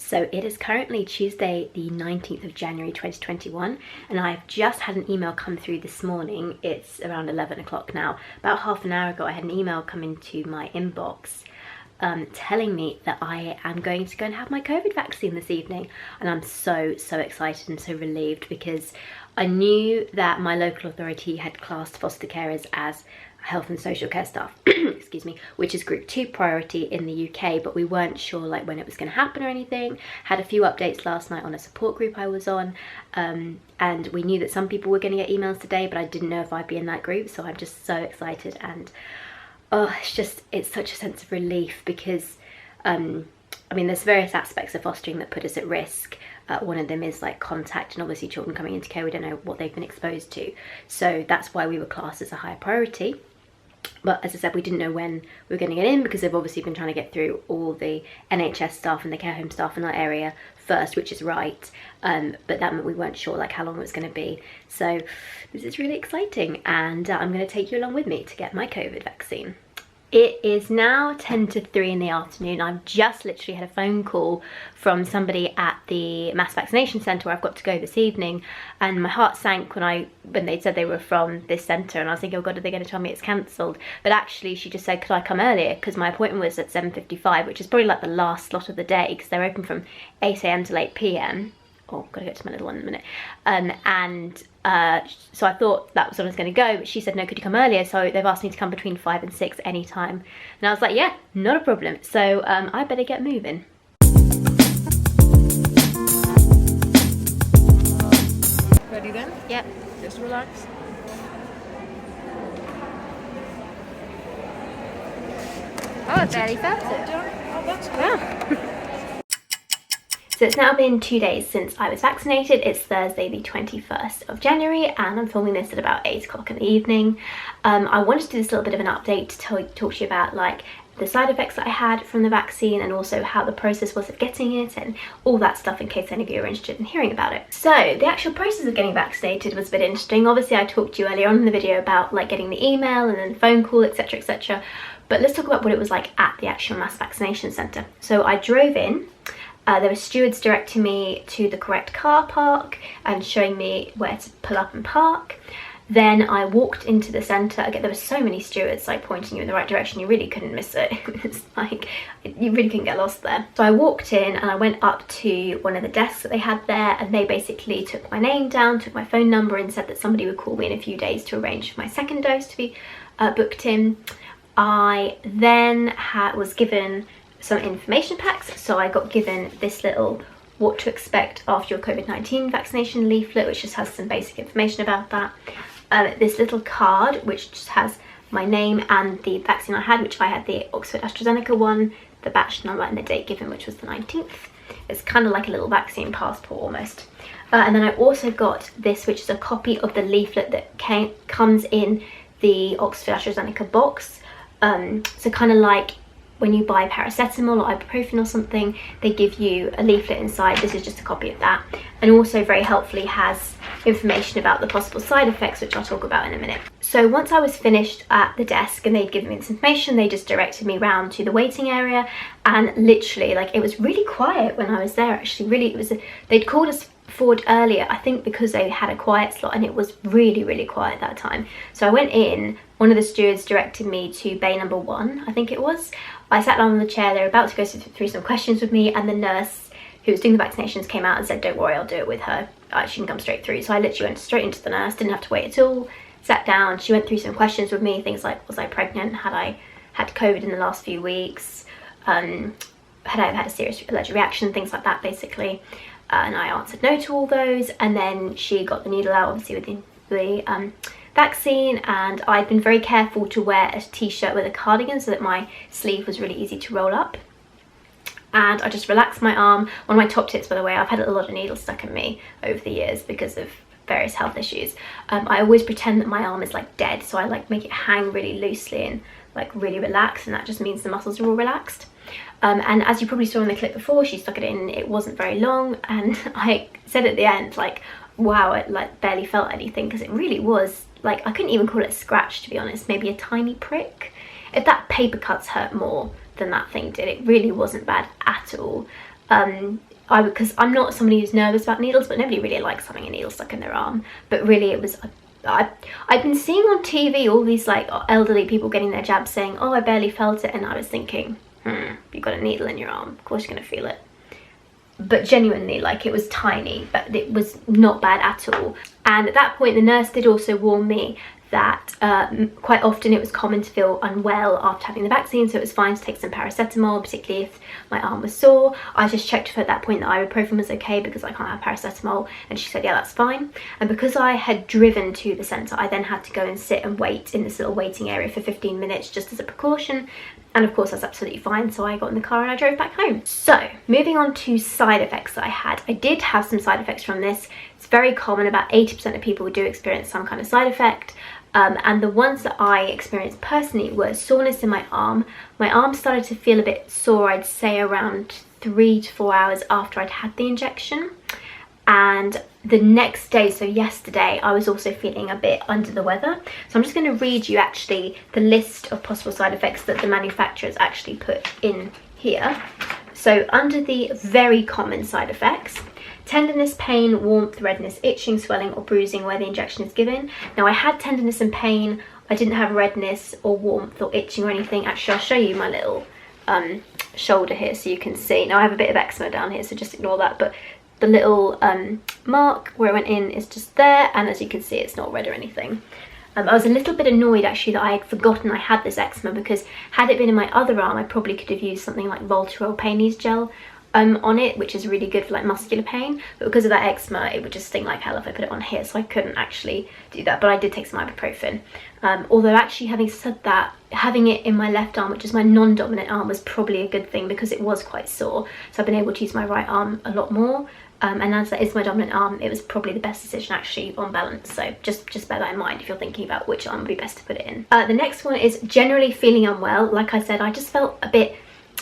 So it is currently Tuesday the 19th of January 2021 and I've just had an email come through this morning. It's around 11 o'clock now. About half an hour ago I had an email come into my inbox telling me that I am going to go and have my COVID vaccine this evening, and I'm so excited and so relieved because I knew that my local authority had classed foster carers as health and social care staff excuse me, which is group 2 priority in the UK, but we weren't sure like when it was going to happen or anything. Had a few updates last night on a support group I was on, and we knew that some people were going to get emails today, but I didn't know if I'd be in that group, so I'm just so excited. And oh, it's such a sense of relief because I mean, there's various aspects of fostering that put us at risk. One of them is like contact, and obviously children coming into care, we don't know what they've been exposed to, so that's why we were classed as a higher priority. But as I said, we didn't know when we were going to get in because they've obviously been trying to get through all the NHS staff and the care home staff in our area first, which is right, but that meant we weren't sure like how long it was going to be. So this is really exciting, and I'm going to take you along with me to get my COVID vaccine. It is now 10 to 3 in the afternoon. I've just literally had a phone call from somebody at the mass vaccination centre where I've got to go this evening, and my heart sank when they said they were from this centre, and I was thinking, oh god, are they going to tell me it's cancelled? But actually she just said, could I come earlier, because my appointment was at 7:55, which is probably like the last slot of the day because they're open from 8 AM till 8 PM. Oh, gotta get to my little one in a minute. So I thought that was when I was going to go, but she said, no, could you come earlier? So they've asked me to come between 5 and 6 anytime. And I was like, yeah, not a problem. So I better get moving. Ready then? Yep. Just relax. Oh, I barely felt it. Oh, that's good. Wow. So it's now been 2 days since I was vaccinated. It's Thursday the 21st of January and I'm filming this at about 8 o'clock in the evening. I wanted to do this little bit of an update to talk to you about like the side effects that I had from the vaccine, and also how the process was of getting it and all that stuff, in case any of you are interested in hearing about it. So the actual process of getting vaccinated was a bit interesting. Obviously I talked to you earlier on in the video about like getting the email and then phone call, etc, etc. But let's talk about what it was like at the actual mass vaccination centre. So I drove in. There were stewards directing me to the correct car park and showing me where to pull up and park. Then I walked into the centre. Again, there were so many stewards like pointing you in the right direction, you really couldn't miss it. It's like, you really couldn't get lost there. So I walked in and I went up to one of the desks that they had there, and they basically took my name down, took my phone number, and said that somebody would call me in a few days to arrange for my second dose to be booked in. I then was given some information packs. So I got given this little what to expect after your COVID-19 vaccination leaflet, which just has some basic information about that. This little card which just has my name and the vaccine I had, which I had the Oxford AstraZeneca one, the batch number and the date given, which was the 19th. It's kind of like a little vaccine passport almost. And then I also got this, which is a copy of the leaflet that comes in the Oxford AstraZeneca box. So kind of like when you buy paracetamol or ibuprofen or something, they give you a leaflet inside. This is just a copy of that, and also very helpfully has information about the possible side effects, which I'll talk about in a minute. So once I was finished at the desk and they'd given me this information, they just directed me round to the waiting area, and literally like it was really quiet when I was there. Actually, really, they'd called us forward earlier, I think because they had a quiet slot, and it was really quiet that time. So I went in, one of the stewards directed me to bay number 1, I think it was. I sat down on the chair, they were about to go through some questions with me, and the nurse who was doing the vaccinations came out and said, don't worry, I'll do it with her. She can come straight through. So I literally went straight into the nurse, didn't have to wait at all, sat down. She went through some questions with me, things like, was I pregnant? Had I had COVID in the last few weeks? Had I had a serious allergic reaction? Things like that, basically. And I answered no to all those, and then she got the needle out, obviously with the vaccine, and I'd been very careful to wear a t-shirt with a cardigan so that my sleeve was really easy to roll up. And I just relaxed my arm. One of my top tips, by the way, I've had a lot of needles stuck in me over the years because of various health issues. I always pretend that my arm is like dead, so I like make it hang really loosely and like really relaxed, and that just means the muscles are all relaxed. And as you probably saw in the clip before, she stuck it in, it wasn't very long, and I said at the end like, wow, it like barely felt anything, because it really was like, I couldn't even call it a scratch, to be honest, maybe a tiny prick. If that paper cuts hurt more than that thing did, it really wasn't bad at all. Because I'm not somebody who's nervous about needles, but nobody really likes having a needle stuck in their arm. But really it was, I've been seeing on TV all these like elderly people getting their jabs saying, oh, I barely felt it. And I was thinking, you've got a needle in your arm, of course you're going to feel it. But genuinely, like, it was tiny, but it was not bad at all. And at that point the nurse did also warn me that quite often it was common to feel unwell after having the vaccine, so it was fine to take some paracetamol, particularly if my arm was sore. I just checked her at that point that ibuprofen was okay because I can't have paracetamol, and she said yeah, that's fine. And because I had driven to the centre, I then had to go and sit and wait in this little waiting area for 15 minutes just as a precaution. And of course that's absolutely fine, so I got in the car and I drove back home. So moving on to side effects that I had. I did have some side effects from this. It's very common, about 80% of people do experience some kind of side effect. And the ones that I experienced personally were soreness in my arm. My arm started to feel a bit sore, I'd say around 3 to 4 hours after I'd had the injection. And the next day, so yesterday, I was also feeling a bit under the weather. So I'm just going to read you actually the list of possible side effects that the manufacturers actually put in here. So under the very common side effects: tenderness, pain, warmth, redness, itching, swelling or bruising where the injection is given. Now I had tenderness and pain. I didn't have redness or warmth or itching or anything. Actually, I'll show you my little shoulder here so you can see. Now I have a bit of eczema down here, so just ignore that. But the little mark where it went in is just there, and as you can see it's not red or anything. I was a little bit annoyed actually that I had forgotten I had this eczema, because had it been in my other arm I probably could have used something like Voltarol pain ease gel on it, which is really good for like muscular pain, but because of that eczema it would just sting like hell if I put it on here, so I couldn't actually do that. But I did take some ibuprofen. Although actually, having said that, having it in my left arm, which is my non-dominant arm, was probably a good thing because it was quite sore, so I've been able to use my right arm a lot more. And as that is my dominant arm, it was probably the best decision actually on balance. So just bear that in mind if you're thinking about which arm would be best to put it in. The next one is generally feeling unwell. Like I said, I just felt a bit,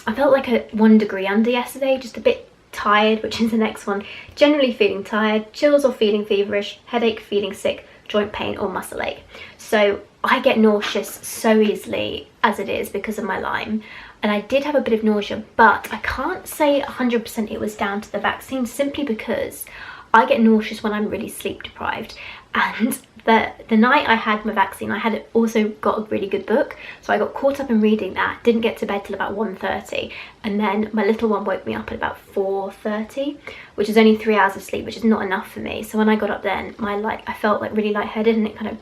I felt like a 1 degree under yesterday, just a bit tired, which is the next one. Generally feeling tired, chills or feeling feverish, headache, feeling sick, joint pain or muscle ache. So I get nauseous so easily as it is because of my Lyme. And I did have a bit of nausea, but I can't say 100% it was down to the vaccine, simply because I get nauseous when I'm really sleep deprived. And the night I had my vaccine, I had also got a really good book, so I got caught up in reading that, didn't get to bed till about 1:30, and then my little one woke me up at about 4:30, which is only 3 hours of sleep, which is not enough for me. So when I got up then, I felt like really lightheaded, and it kind of,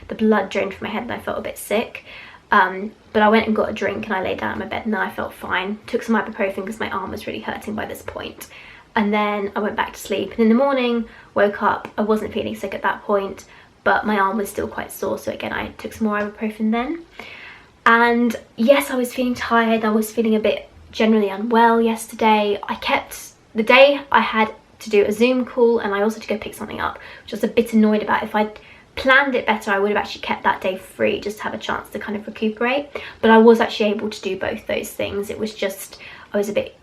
the blood drained from my head and I felt a bit sick. But I went and got a drink and I lay down in my bed and then I felt fine. Took some ibuprofen because my arm was really hurting by this point. And then I went back to sleep, and in the morning, woke up, I wasn't feeling sick at that point, but my arm was still quite sore, so again I took some more ibuprofen then. And yes, I was feeling tired, I was feeling a bit generally unwell yesterday. I kept, the day I had to do a Zoom call and I also had to go pick something up, which I was a bit annoyed about. If I'd planned it better, I would have actually kept that day free just to have a chance to kind of recuperate. But I was actually able to do both those things. It was just, I was a bit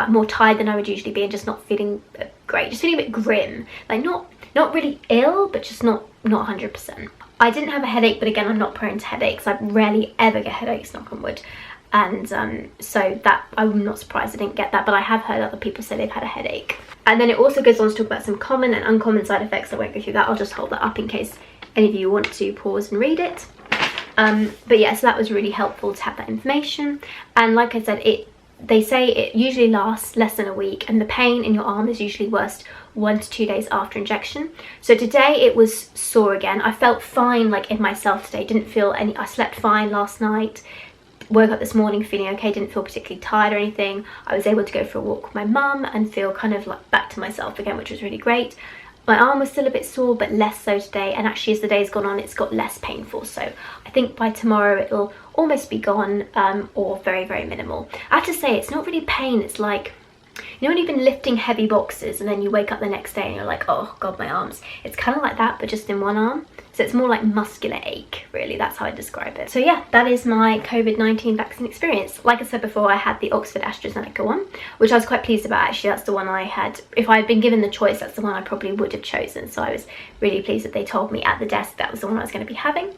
more tired than I would usually be, and just not feeling great, just feeling a bit grim, like not really ill, but just not 100%. I didn't have a headache, but again, I'm not prone to headaches. I rarely ever get headaches, knock on wood. And so that, I'm not surprised I didn't get that, but I have heard other people say they've had a headache. And then it also goes on to talk about some common and uncommon side effects. I won't go through that, I'll just hold that up in case any of you want to pause and read it. But yeah, so that was really helpful to have that information. And like I said, they say it usually lasts less than a week, and the pain in your arm is usually worst 1 to 2 days after injection. So today it was sore again. I felt fine, like in myself today, didn't feel any, I slept fine last night, woke up this morning feeling okay, didn't feel particularly tired or anything. I was able to go for a walk with my mum and feel kind of like back to myself again, which was really great. My arm was still a bit sore, but less so today, and actually as the day's gone on, it's got less painful. So I think by tomorrow it'll almost be gone, or very, very minimal. I have to say, it's not really pain, it's like, you know when you've been lifting heavy boxes and then you wake up the next day and you're like, oh god, my arms. It's kind of like that, but just in one arm. So it's more like muscular ache, really, that's how I describe it. So yeah, that is my COVID-19 vaccine experience. Like I said before, I had the Oxford AstraZeneca one, which I was quite pleased about actually. That's the one I had, if I had been given the choice, that's the one I probably would have chosen. So I was really pleased that they told me at the desk that was the one I was going to be having.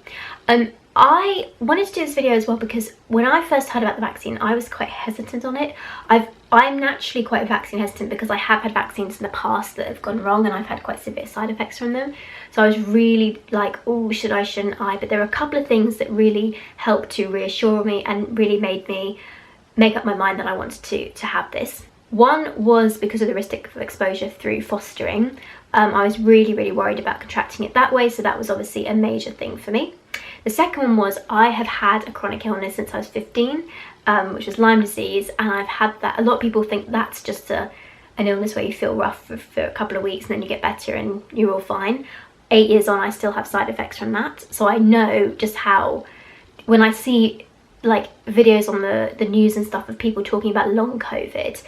I wanted to do this video as well because when I first heard about the vaccine, I was quite hesitant on it. I've I'm naturally quite vaccine hesitant because I have had vaccines in the past that have gone wrong and I've had quite severe side effects from them. So I was really like, oh, should I, shouldn't I? But there are a couple of things that really helped to reassure me and really made me make up my mind that I wanted to have this. One was because of the risk of exposure through fostering. I was really worried about contracting it that way, so that was obviously a major thing for me. The second one was I have had a chronic illness since I was 15, which was Lyme disease, and I've had that. A lot of people think that's just an illness where you feel rough for a couple of weeks and then you get better and you're all fine. 8 years on, I still have side effects from that, so I know just how, when I see like videos on the news and stuff of people talking about long COVID,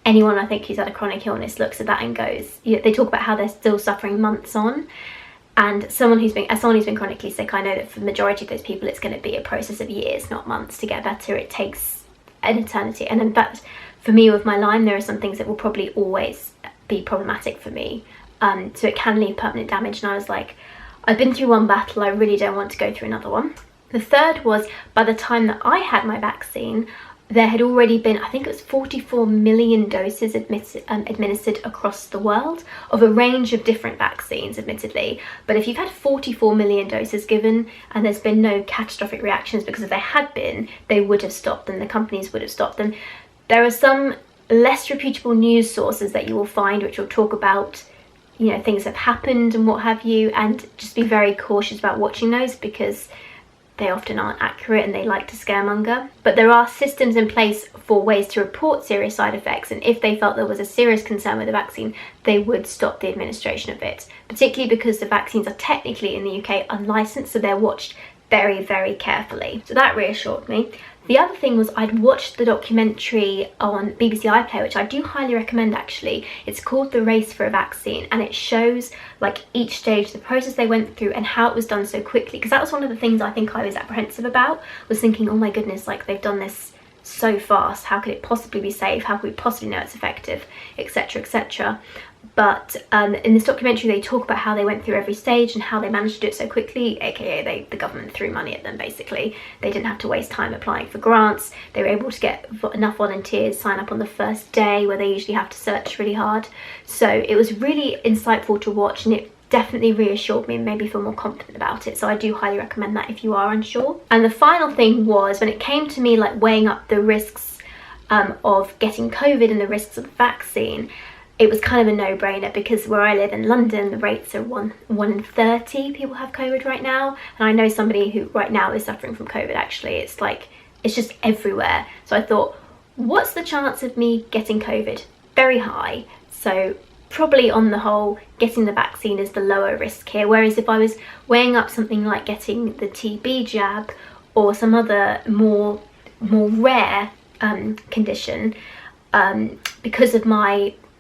anyone I think who's had a chronic illness looks at that and goes, they talk about how they're still suffering months on. And as someone who's been chronically sick, I know that for the majority of those people, it's going to be a process of years, not months, to get better. It takes an eternity. And in fact, for me with my Lyme, there are some things that will probably always be problematic for me. So it can leave permanent damage. And I was like, I've been through one battle, I really don't want to go through another one. The third was, by the time that I had my vaccine, there had already been, I think it was 44 million doses administered across the world of a range of different vaccines, admittedly. But if you've had 44 million doses given and there's been no catastrophic reactions, because if there had been, they would have stopped them, the companies would have stopped them. There are some less reputable news sources that you will find which will talk about, you know, things that have happened and what have you, and just be very cautious about watching those because they often aren't accurate and they like to scaremonger. But there are systems in place for ways to report serious side effects, and if they felt there was a serious concern with the vaccine, they would stop the administration of it, particularly because the vaccines are technically in the UK unlicensed, so they're watched very carefully. So that reassured me. The other thing was I'd watched the documentary on BBC iPlayer, which I do highly recommend actually. It's called The Race for a Vaccine, and it shows like each stage, the process they went through and how it was done so quickly. Because that was one of the things I think I was apprehensive about, was thinking, oh my goodness, like they've done this so fast. How could it possibly be safe? How could we possibly know it's effective, etc, etc. But in this documentary they talk about how they went through every stage and how they managed to do it so quickly, aka the government threw money at them basically. They didn't have to waste time applying for grants. They were able to get enough volunteers sign up on the first day where they usually have to search really hard. So it was really insightful to watch, and it definitely reassured me and made me feel more confident about it. So I do highly recommend that if you are unsure. And the final thing was, when it came to me like weighing up the risks of getting COVID and the risks of the vaccine, it was kind of a no-brainer, because where I live in London, the rates are 1 in 30 people have COVID right now. And I know somebody who right now is suffering from COVID actually. It's like, it's just everywhere. So I thought, what's the chance of me getting COVID? Very high. So probably on the whole, getting the vaccine is the lower risk here. Whereas if I was weighing up something like getting the TB jab or some other more rare condition, because of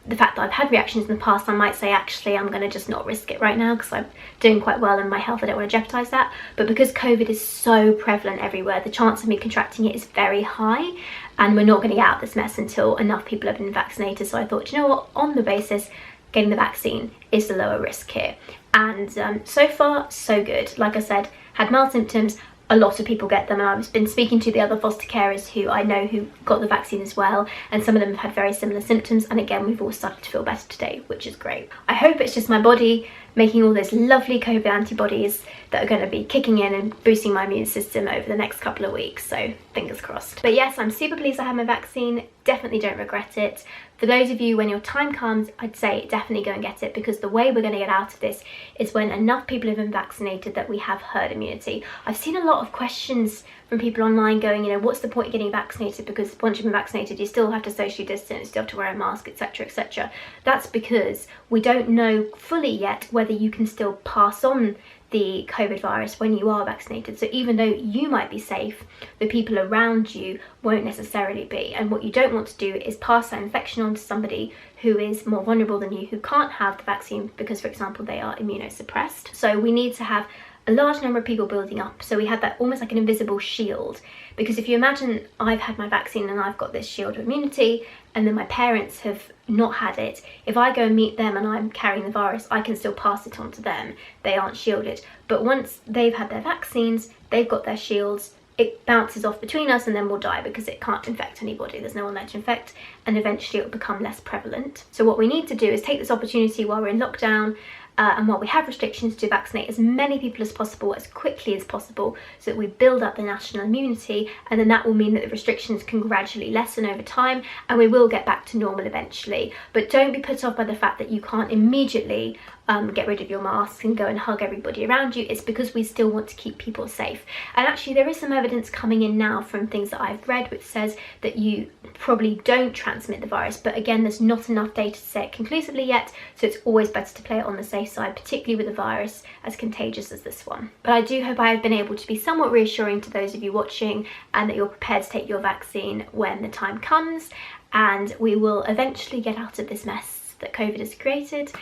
the fact that I've had reactions in the past, I might say actually I'm going to just not risk it right now because I'm doing quite well in my health. I don't want to jeopardise that. But because COVID is so prevalent everywhere, the chance of me contracting it is very high, and we're not going to get out of this mess until enough people have been vaccinated. So I thought, you know what, on the basis, getting the vaccine is the lower risk here. And so far, so good. Like I said, had mild symptoms. A lot of people get them, and I've been speaking to the other foster carers who I know who got the vaccine as well, and some of them have had very similar symptoms, and again we've all started to feel better today, which is great. I hope it's just my body making all those lovely COVID antibodies that are going to be kicking in and boosting my immune system over the next couple of weeks, so fingers crossed. But yes, I'm super pleased I had my vaccine, definitely don't regret it. For those of you, when your time comes, I'd say definitely go and get it, because the way we're going to get out of this is when enough people have been vaccinated that we have herd immunity. I've seen a lot of questions from people online going, you know, what's the point of getting vaccinated, because once you've been vaccinated you still have to socially distance, you still have to wear a mask, etc, etc. That's because we don't know fully yet whether you can still pass on the COVID virus when you are vaccinated. So even though you might be safe, the people around you won't necessarily be. And what you don't want to do is pass that infection on to somebody who is more vulnerable than you, who can't have the vaccine because, for example, they are immunosuppressed. So we need to have a large number of people building up, so we had that almost like an invisible shield. Because if you imagine I've had my vaccine and I've got this shield of immunity, and then my parents have not had it, if I go and meet them and I'm carrying the virus, I can still pass it on to them. They aren't shielded. But once they've had their vaccines, they've got their shields, it bounces off between us and then we'll die because it can't infect anybody. There's no one there to infect, and eventually it will become less prevalent. So what we need to do is take this opportunity while we're in lockdown and while we have restrictions, to vaccinate as many people as possible, as quickly as possible, so that we build up the national immunity, and then that will mean that the restrictions can gradually lessen over time and we will get back to normal eventually. But don't be put off by the fact that you can't immediately get rid of your masks and go and hug everybody around you. It's because we still want to keep people safe. And actually there is some evidence coming in now from things that I've read which says that you probably don't transmit the virus, but again there's not enough data to say it conclusively yet, so it's always better to play it on the safe side, particularly with a virus as contagious as this one. But I do hope I have been able to be somewhat reassuring to those of you watching, and that you're prepared to take your vaccine when the time comes, and we will eventually get out of this mess that COVID has created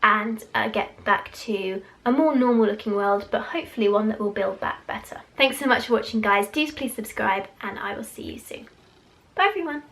and get back to a more normal looking world, but hopefully one that will build back better. Thanks so much for watching, guys. Do please subscribe and I will see you soon. Bye everyone.